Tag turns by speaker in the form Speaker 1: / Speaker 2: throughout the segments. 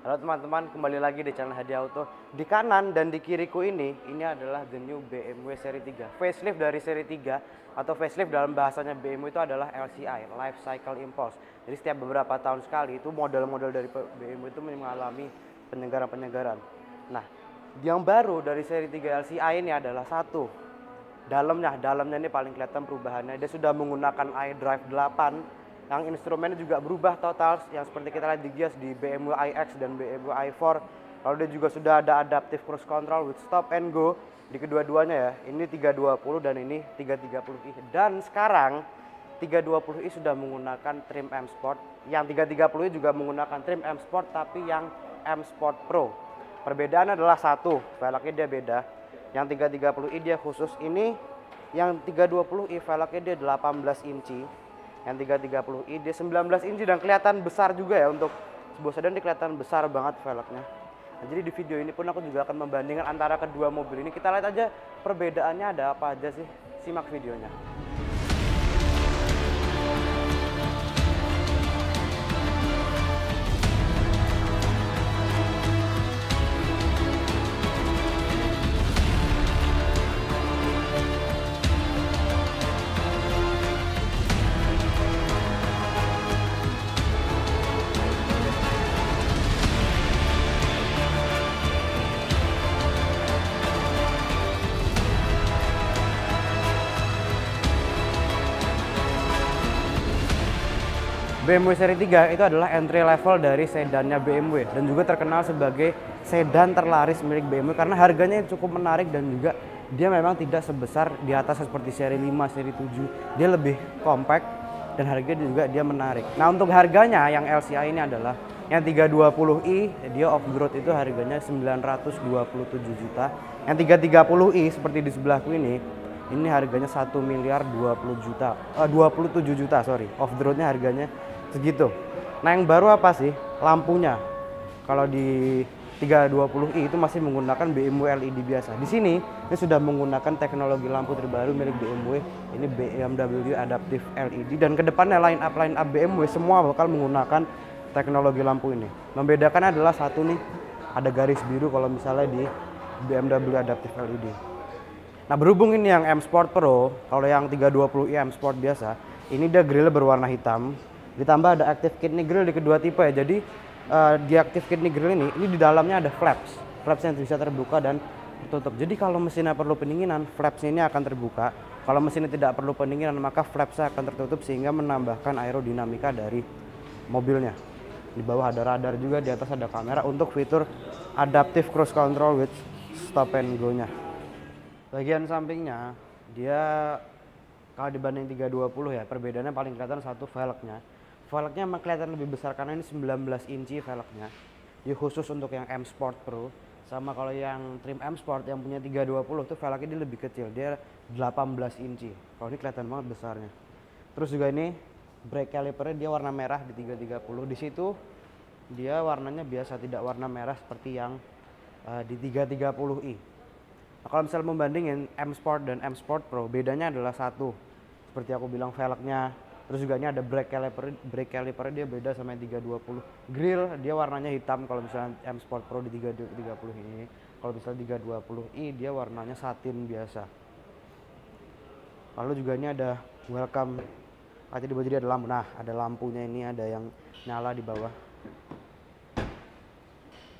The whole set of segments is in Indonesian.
Speaker 1: Halo teman-teman, kembali lagi di channel Hadi Auto. Di kanan dan di kiriku ini adalah the new BMW seri 3. Facelift dari seri 3 atau facelift dalam bahasanya BMW itu adalah LCI, Life Cycle Impulse. Jadi setiap beberapa tahun sekali itu model-model dari BMW itu mengalami penyegaran-penyegaran. Nah, yang baru dari seri 3 LCI ini adalah satu, dalamnya ini paling kelihatan perubahannya. Dia sudah menggunakan iDrive 8 yang instrumennya juga berubah total, yang seperti kita lihat di Gias di BMW iX dan BMW i4. Lalu dia juga sudah ada adaptive cruise control with stop and go di kedua-duanya ya. Ini 320 dan ini 330i. Dan sekarang 320i sudah menggunakan trim M Sport. Yang 330i juga menggunakan trim M Sport tapi yang M Sport Pro. Perbedaannya adalah satu, velgnya dia beda. Yang 330i dia khusus ini, yang 320i velgnya dia 18 inci. Yang 330i dia 19 inci dan kelihatan besar juga ya, untuk sebuah sedan dia kelihatan besar banget velgnya. Nah, jadi di video ini pun aku juga akan membandingkan antara kedua mobil ini. Kita lihat aja perbedaannya ada apa aja sih. Simak videonya. BMW seri 3 itu adalah entry level dari sedannya BMW dan juga terkenal sebagai sedan terlaris milik BMW karena harganya cukup menarik dan juga dia memang tidak sebesar di atas seperti seri 5, seri 7. Dia lebih compact dan harganya juga dia menarik. Nah, untuk harganya yang LCI ini adalah yang 320i, dia off-road itu harganya 927 juta. Yang 330i seperti di sebelahku ini harganya 1 miliar 20 juta. 27 juta, sorry. Off-roadnya harganya segitu. Nah, yang baru apa sih? Lampunya. Kalau di 320i itu masih menggunakan BMW LED biasa. Di sini ini sudah menggunakan teknologi lampu terbaru milik BMW. Ini BMW Adaptive LED dan kedepannya line up BMW semua bakal menggunakan teknologi lampu ini. Membedakan adalah satu nih, ada garis biru kalau misalnya di BMW Adaptive LED. Nah, berhubung ini yang M Sport Pro, kalau yang 320i M Sport biasa, ini dia grillnya berwarna hitam. Ditambah ada active kidney grill di kedua tipe ya. Jadi di active kidney grill ini di dalamnya ada flaps yang bisa terbuka dan tertutup. Jadi kalau mesinnya perlu pendinginan, flapsnya ini akan terbuka. Kalau mesinnya tidak perlu pendinginan, maka flapsnya akan tertutup sehingga menambahkan aerodinamika dari mobilnya. Di bawah ada radar juga, di atas ada kamera untuk fitur adaptive cruise control with stop and go-nya. Bagian sampingnya dia kalau dibanding 320 ya, perbedaannya paling kelihatan satu, velgnya. Velgnya memang kelihatan lebih besar karena ini 19 inci velgnya. Dia khusus untuk yang M Sport Pro. Sama kalau yang trim M Sport yang punya 320 itu velgnya dia lebih kecil, dia 18 inci. Kalau ini kelihatan banget besarnya. Terus juga ini brake calipernya dia warna merah di 330. Di situ dia warnanya biasa, tidak warna merah seperti yang di 330i. Nah, kalau misalnya membandingin M Sport dan M Sport Pro, bedanya adalah satu, seperti aku bilang, velgnya. Terus juga ini ada brake caliper dia beda sama yang 320. Grill dia warnanya hitam kalau misalnya M Sport Pro di 330 ini. Kalau misalnya 320i dia warnanya satin biasa. Lalu juga ini ada welcome. Di bawah jadi ada lampu. Nah, ada lampunya ini, ada yang nyala di bawah.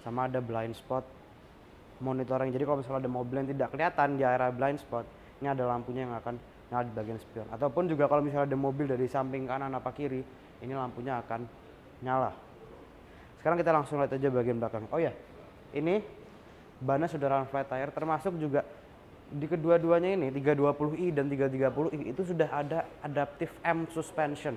Speaker 1: Sama ada blind spot monitoring. Jadi kalau misalnya ada mobil yang tidak kelihatan di area blind spot, ini ada lampunya yang akan nyala di bagian spion. Ataupun juga kalau misalnya ada mobil dari samping kanan apa kiri, ini lampunya akan nyala. Sekarang kita langsung lihat aja bagian belakang. Oh ya, ini bannya sudah run flat tire, termasuk juga di kedua-duanya ini 320i dan 330i itu sudah ada adaptive M suspension.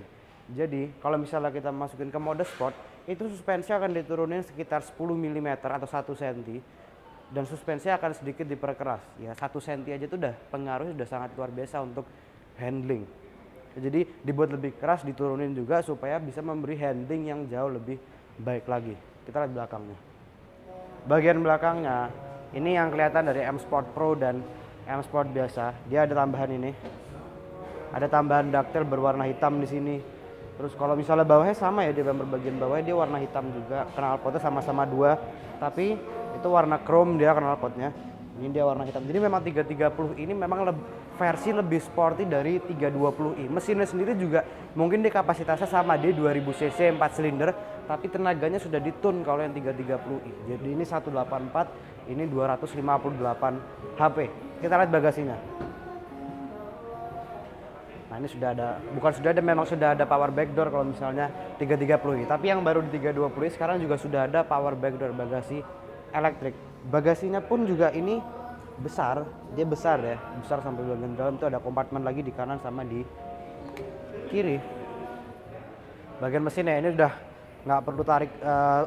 Speaker 1: Jadi kalau misalnya kita masukin ke mode sport, itu suspensi akan diturunin sekitar 10 mm atau 1 cm. Dan suspensi akan sedikit diperkeras ya, 1 cm aja tuh udah pengaruhnya sudah sangat luar biasa untuk handling. Jadi dibuat lebih keras, diturunin juga supaya bisa memberi handling yang jauh lebih baik lagi. Kita lihat belakangnya. Bagian belakangnya ini yang kelihatan dari M Sport Pro dan M Sport biasa, dia ada tambahan ini, ada tambahan daktel berwarna hitam di sini. Terus kalau misalnya bawahnya sama ya, di bumper bagian bawahnya dia warna hitam juga, knalpotnya sama-sama dua, tapi itu warna chrome dia knalpotnya. Ini dia warna hitam. Jadi memang 330 ini memang versi lebih sporty dari 320i. Mesinnya sendiri juga mungkin di kapasitasnya sama, dia 2000 cc 4 silinder, tapi tenaganya sudah ditune kalau yang 330i. Jadi ini 184, ini 258 HP. Kita lihat bagasinya. Nah ini sudah ada, bukan sudah ada, memang sudah ada power backdoor kalau misalnya 330i. Tapi yang baru di 320i sekarang juga sudah ada power backdoor, bagasi elektrik. Bagasinya pun juga ini besar, dia besar ya, besar sampai bagian dalam itu ada kompartemen lagi di kanan sama di kiri. Bagian mesinnya ini udah nggak perlu tarik,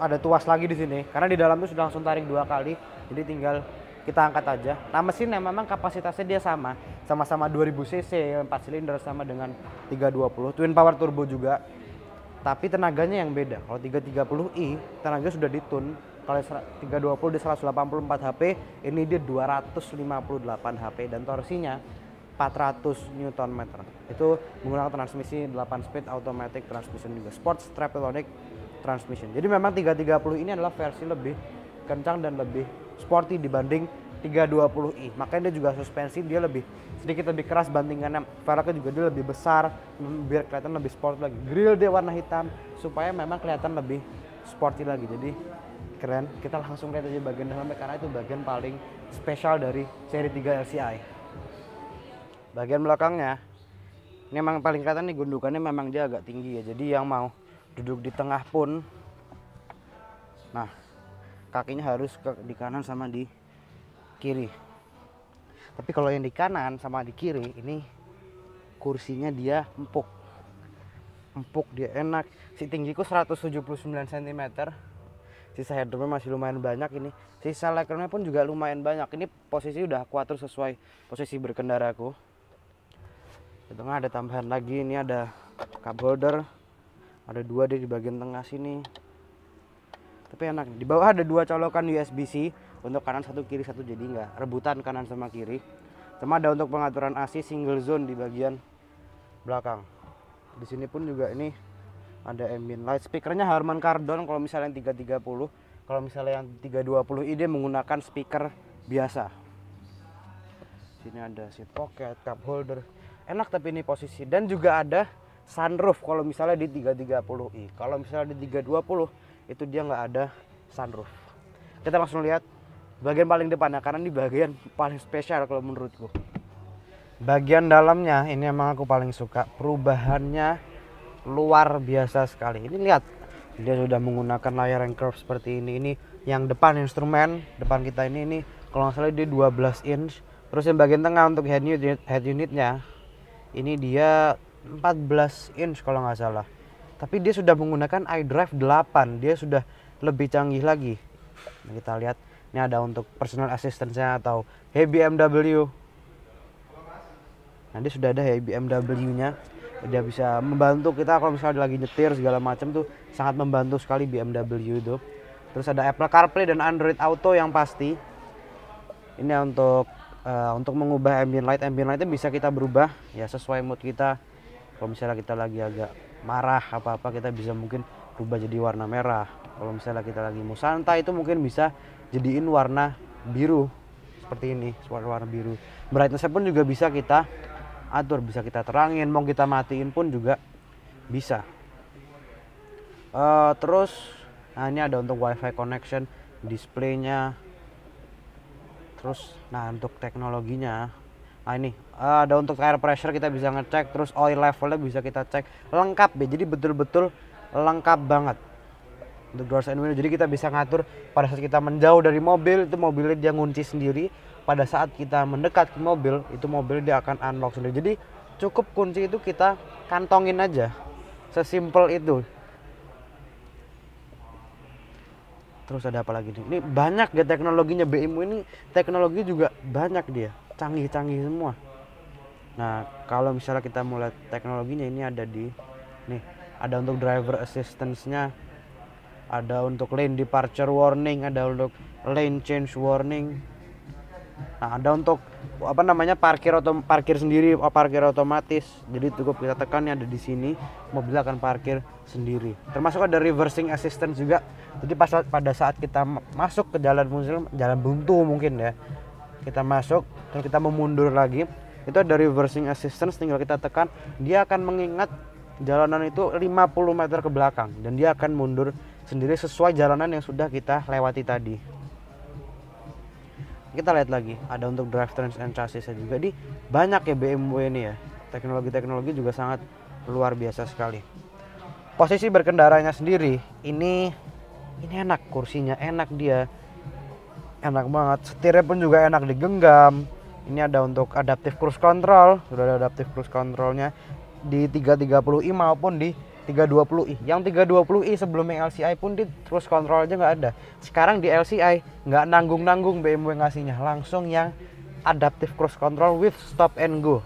Speaker 1: ada tuas lagi di sini karena di dalam itu sudah langsung tarik 2 kali, jadi tinggal kita angkat aja. Nah mesinnya memang kapasitasnya dia sama-sama 2000 cc 4 silinder sama dengan 320, twin power turbo juga, tapi tenaganya yang beda. Kalau 330i tenaga sudah ditune, kalau 320 di 184 HP, ini dia 258 HP dan torsinya 400 Nm. Itu menggunakan transmisi 8 speed automatic transmission juga, sport straptronic transmission. Jadi memang 330 ini adalah versi lebih kencang dan lebih sporty dibanding 320i. Makanya dia juga suspensi dia sedikit lebih keras bandingannya. Velgnya juga dia lebih besar biar kelihatan lebih sport lagi. Grill dia warna hitam supaya memang kelihatan lebih sporty lagi. Jadi keren. Kita langsung lihat aja bagian dalamnya karena itu bagian paling spesial dari seri 3 LCI. Bagian belakangnya ini memang paling kelihatan nih, gundukannya memang dia agak tinggi ya. Jadi yang mau duduk di tengah pun, nah kakinya harus di kanan sama di kiri. Tapi kalau yang di kanan sama di kiri ini kursinya dia empuk dia enak. Si tinggiku 179 cm, sisa headroomnya masih lumayan banyak. Ini sisa legroomnya pun juga lumayan banyak. Ini posisi udah kuatur sesuai posisi berkendaraku. Di tengah ada tambahan lagi, ini ada cup holder, ada 2 di bagian tengah sini. Tapi enak. Di bawah ada 2 colokan USB-C untuk kanan satu kiri satu, jadi nggak rebutan kanan sama kiri. Sama ada untuk pengaturan AC single zone di bagian belakang. Di sini pun juga ini ada ambient light. Speakernya Harman Kardon kalau misalnya yang 330. Kalau misalnya yang 320i dia menggunakan speaker biasa. Sini ada seat pocket, cup holder. Enak tapi ini posisi, dan juga ada sunroof kalau misalnya di 330i. Kalau misalnya di 320 itu dia nggak ada sunroof. Kita langsung lihat bagian paling depan ya, karena ini bagian paling spesial kalau menurutku. Bagian dalamnya ini emang aku paling suka, perubahannya luar biasa sekali. Ini lihat, dia sudah menggunakan layar yang curve seperti ini. Ini yang depan instrumen depan kita ini kalau nggak salah dia 12 inch. Terus yang bagian tengah untuk head unitnya ini dia 14 inch kalau nggak salah. Tapi dia sudah menggunakan iDrive 8, dia sudah lebih canggih lagi. Nah, kita lihat ini ada untuk personal assistance-nya atau Hey BMW. Nah, dia sudah ada Hey BMW-nya. Dia bisa membantu kita kalau misalnya lagi nyetir segala macam tuh, sangat membantu sekali BMW itu. Terus ada Apple CarPlay dan Android Auto yang pasti. Ini untuk mengubah ambient lightnya bisa kita berubah ya sesuai mood kita. Kalau misalnya kita lagi agak marah apa kita bisa mungkin berubah jadi warna merah. Kalau misalnya kita lagi mau santai itu mungkin bisa jadiin warna biru seperti ini, warna biru. Brightness pun juga bisa kita atur, bisa kita terangin, mau kita matiin pun juga bisa. Terus nah ini ada untuk wifi connection, displaynya. Terus nah untuk teknologinya, nah ini ada untuk air pressure kita bisa ngecek, terus oil levelnya bisa kita cek, lengkap ya. Jadi betul-betul lengkap banget untuk doors and window. Jadi kita bisa ngatur pada saat kita menjauh dari mobil, itu mobilnya dia ngunci sendiri. Pada saat kita mendekat ke mobil, itu mobil dia akan unlock sendiri. Jadi cukup kunci itu kita kantongin aja, sesimpel itu. Terus ada apa lagi nih? Ini banyak ya teknologinya, BMW ini teknologi juga banyak dia, canggih-canggih semua. Nah kalau misalnya kita mulai teknologinya, ini ada ada untuk driver assistance-nya, ada untuk lane departure warning, ada untuk lane change warning. Nah, ada untuk parkir sendiri, parkir otomatis. Jadi cukup kita tekan yang ada di sini, mobil akan parkir sendiri. Termasuk ada reversing assistance juga. Jadi pada saat kita masuk ke jalan buntu mungkin ya, kita masuk terus kita memundur lagi, itu ada reversing assistance, tinggal kita tekan, dia akan mengingat jalanan itu 50 meter ke belakang dan dia akan mundur sendiri sesuai jalanan yang sudah kita lewati tadi. Kita lihat lagi, ada untuk drivetrain and chassis juga. Di banyak ya BMW ini ya, teknologi juga sangat luar biasa sekali. Posisi berkendaranya sendiri ini enak, kursinya enak, dia enak banget, setirnya pun juga enak digenggam. Ini ada untuk adaptive cruise control, sudah ada adaptive cruise controlnya di 330i maupun di 320i. Yang 320i sebelum yang LCI pun di cruise control aja nggak ada. Sekarang di LCI nggak nanggung BMW ngasihnya, langsung yang adaptive cruise control with stop and go.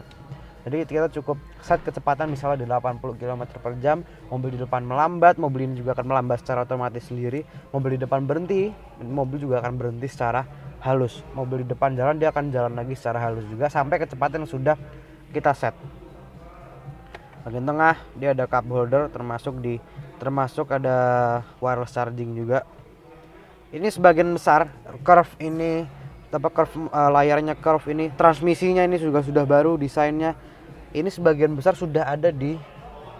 Speaker 1: Jadi kita cukup set kecepatan misalnya di 80 km per jam, mobil di depan melambat, mobil ini juga akan melambat secara otomatis sendiri. Mobil di depan berhenti, mobil juga akan berhenti secara halus. Mobil di depan jalan, dia akan jalan lagi secara halus juga sampai kecepatan yang sudah kita set. Bagian tengah dia ada cup holder, termasuk ada wireless charging juga. Ini sebagian besar curve ini, layarnya curve ini, transmisinya ini juga sudah baru desainnya. Ini sebagian besar sudah ada di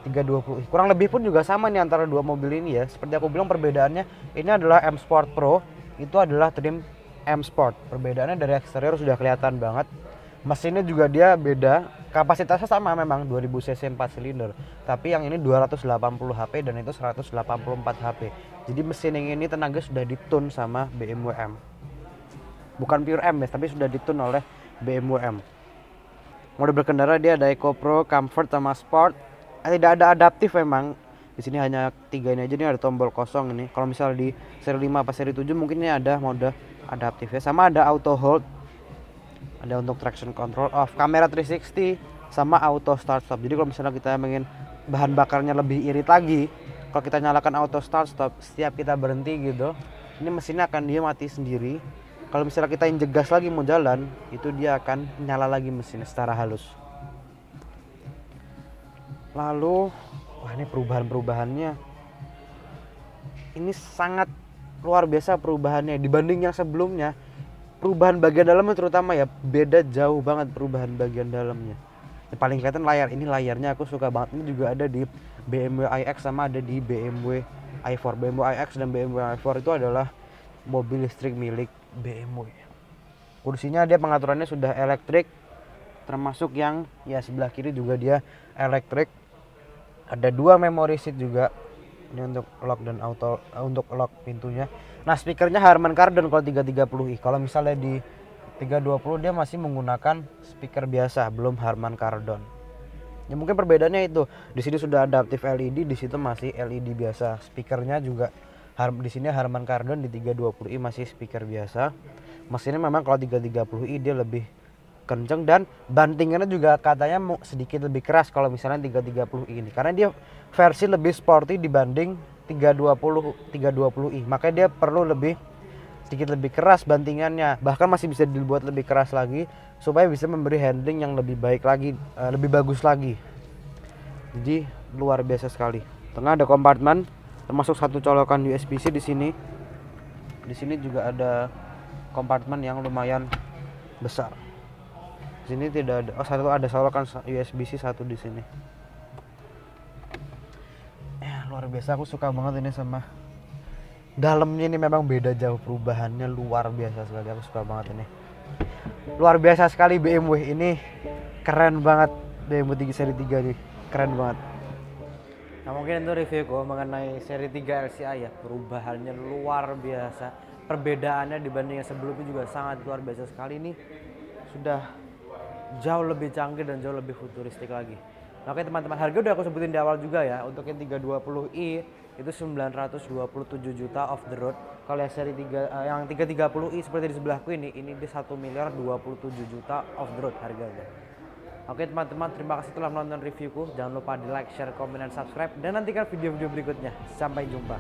Speaker 1: 320i. Kurang lebih pun juga sama nih antara dua mobil ini ya. Seperti aku bilang, perbedaannya ini adalah M Sport Pro, itu adalah trim M Sport. Perbedaannya dari eksterior sudah kelihatan banget. Mesinnya juga dia beda, kapasitasnya sama memang 2000 cc 4 silinder, tapi yang ini 280 HP dan itu 184 HP. Jadi mesin yang ini tenaga sudah ditune sama BMW M. Bukan pure M ya, tapi sudah ditune oleh BMW M. Mode berkendara dia ada Eco Pro, Comfort sama Sport. Tidak ada adaptif memang. Di sini hanya 3 ini aja, nih ada tombol kosong ini. Kalau misalnya di seri 5 apa seri 7 mungkin ini ada mode adaptif ya. Sama ada auto hold. Ada untuk traction control off, kamera 360 sama auto start stop. Jadi kalau misalnya kita ingin bahan bakarnya lebih irit lagi, kalau kita nyalakan auto start stop setiap kita berhenti gitu, ini mesinnya akan dia mati sendiri. Kalau misalnya kita injek gas lagi mau jalan, itu dia akan nyala lagi mesinnya secara halus. Lalu wah, ini perubahannya ini sangat luar biasa perubahannya dibanding yang sebelumnya. Perubahan bagian dalamnya terutama ya, beda jauh banget perubahan bagian dalamnya. Yang paling kelihatan layar, ini layarnya aku suka banget. Ini juga ada di BMW iX sama ada di BMW i4. BMW iX dan BMW i4 itu adalah mobil listrik milik BMW. Kursinya dia pengaturannya sudah elektrik, termasuk yang ya sebelah kiri juga dia elektrik. Ada 2 memory seat juga. Ini untuk lock dan auto, untuk lock pintunya. Nah, speakernya Harman Kardon kalau 330i. Kalau misalnya di 320 dia masih menggunakan speaker biasa, belum Harman Kardon. Ya mungkin perbedaannya itu. Di sini sudah adaptif LED, di situ masih LED biasa. Speakernya juga di sini Harman Kardon, di 320i masih speaker biasa. Mesinnya memang kalau 330i dia lebih kenceng dan bantingannya juga katanya sedikit lebih keras kalau misalnya 330i ini, karena dia versi lebih sporty dibanding 320i, makanya dia perlu sedikit lebih keras bantingannya, bahkan masih bisa dibuat lebih keras lagi supaya bisa memberi handling yang lebih baik lagi, lebih bagus lagi. Jadi luar biasa sekali. Tengah ada kompartemen, termasuk satu colokan USB-C di sini. Di sini juga ada kompartemen yang lumayan besar. Di sini tidak ada, ada colokan USB-C satu di sini. Luar biasa, aku suka banget ini sama dalamnya, ini memang beda jauh perubahannya, luar biasa sekali. Aku suka banget ini. Luar biasa sekali BMW ini, keren banget BMW 3 seri 3 nih, keren banget. Nah, mungkin itu reviewku mengenai seri 3 LCI ya, perubahannya luar biasa. Perbedaannya dibanding yang sebelumnya juga sangat luar biasa sekali. Ini sudah jauh lebih canggih dan jauh lebih futuristik lagi. Oke teman-teman, harga udah aku sebutin di awal juga ya. Untuk yang 320i itu 927 juta off the road. Kalau yang seri 3 yang 330i seperti di sebelahku ini di 1.027 juta off the road harganya. Oke teman-teman, terima kasih telah menonton reviewku. Jangan lupa di like, share, komen, dan subscribe, dan nantikan video-video berikutnya. Sampai jumpa.